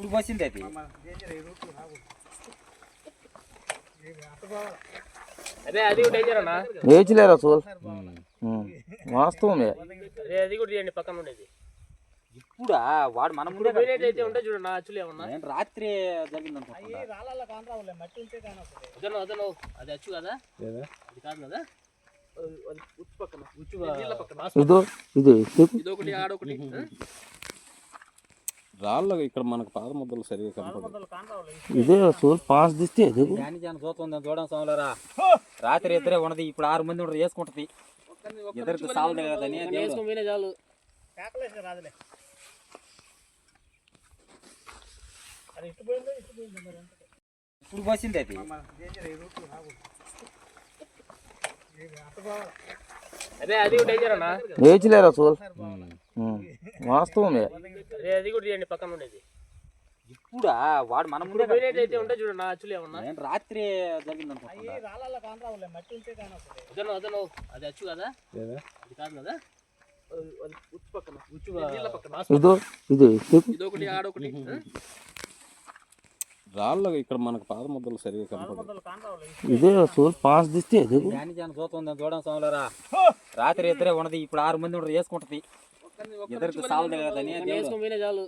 ఇప్పుడు పోసింది అది వేయలేరా సోల్ వాస్తవమే. ఇప్పుడు వాడు మన ముందే ఉంటాయి చూడండి యాక్చువల్లీ ఏమన్నా రాత్రి జరిగింది అది అచ్చు కదా అది కాదు కదా ఇదొకటి ఆడొకటి రాళ్ళు ఇక్కడ మనకు పాదముద్దలు సరిగా కనపడదు. ఇదే సోల్ పాస్ దిస్తే చూస్తుంది చూడడం సోమలరా రాత్రి ఇద్దరే ఉన్నది ఇప్పుడు 6 మంది ఉండరు వేసుకుంటది ఇద్దరికి సాలదు కదని వేసుకొని చాలు. ఇప్పుడు పోసింది అది అది డేంజర్ అన్న వేయలేరా సోల్ వాస్తవమే. అది కూడా చేయండి పక్కన ఉండేది. ఇప్పుడు వాడు మన ముందే అయితే ఉంటాయి చూడండి యాక్చువల్లీ ఏమన్నా రాత్రి జరిగింది అది అచ్చు కదా అది కాదు కదా ఇదొకటి ఆడొకటి రాళ్ళు ఇక్కడ మనకు పాదముద్దలు సరిగా కనపడదు. ఇదే సోల్ పాస్ దిస్తే చూస్తుంది చూడడం సోమలరా రాత్రి ఇద్దరే ఉన్నది ఇప్పుడు 6 మంది ఉండరు వేసుకుంటది ఇద్దరికి సాలదు కదని వేసుకొని చాలు.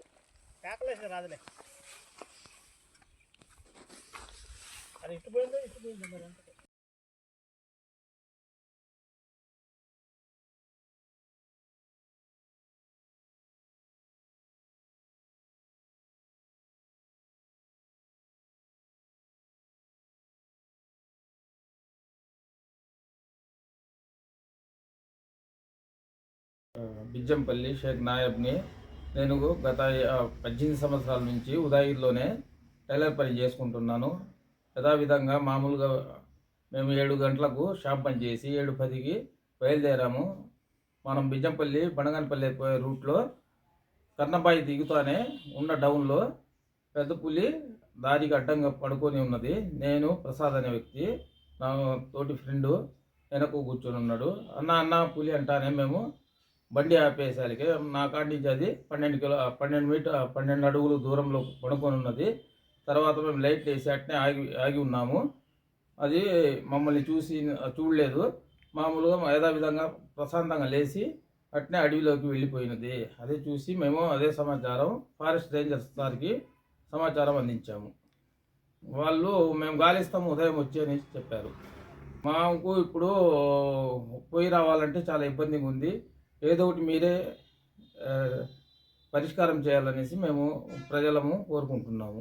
బిజ్జంపల్లి షేక్ నాయబ్ని. నేను గత 18 సంవత్సరాల నుంచి ఉదయగిరిలోనే టైలర్ పని చేసుకుంటున్నాను. యథావిధంగా మామూలుగా మేము 7 గంటలకు షాప్ పని చేసి 7:10కి బయలుదేరాము. మనం బిజ్జంపల్లి బనగానపల్లి పోయే రూట్లో కర్ణబాయి దిగుతానే ఉన్న డౌన్లో పెద్ద పులి దారికి అడ్డంగా పడుకొని ఉన్నది. నేను ప్రసాద్ అనే వ్యక్తి నా తోటి ఫ్రెండు వెనక కూర్చొని ఉన్నాడు. అన్న పులి అంటానే మేము బండి ఆపేసాలికి నా కాడి నుంచి అది 12 అడుగులు దూరంలో పడుకొని ఉన్నది. తర్వాత మేము లైట్లు వేసి అట్నే ఆగి ఉన్నాము. అది మమ్మల్ని చూడలేదు. మామూలుగా యథావిధంగా ప్రశాంతంగా లేచి అట్నే అడవిలోకి వెళ్ళిపోయినది. అదే చూసి మేము అదే సమాచారం ఫారెస్ట్ రేంజర్స్ సార్కి సమాచారం అందించాము. వాళ్ళు మేము గాలిస్తాము ఉదయం వచ్చి అని చెప్పారు. మాకు ఇప్పుడు పోయి రావాలంటే చాలా ఇబ్బందిగా ఉంది. ఏదో ఒకటి మీరే పరిష్కారం చేయాలనేసి మేము ప్రజలము కోరుకుంటున్నాము.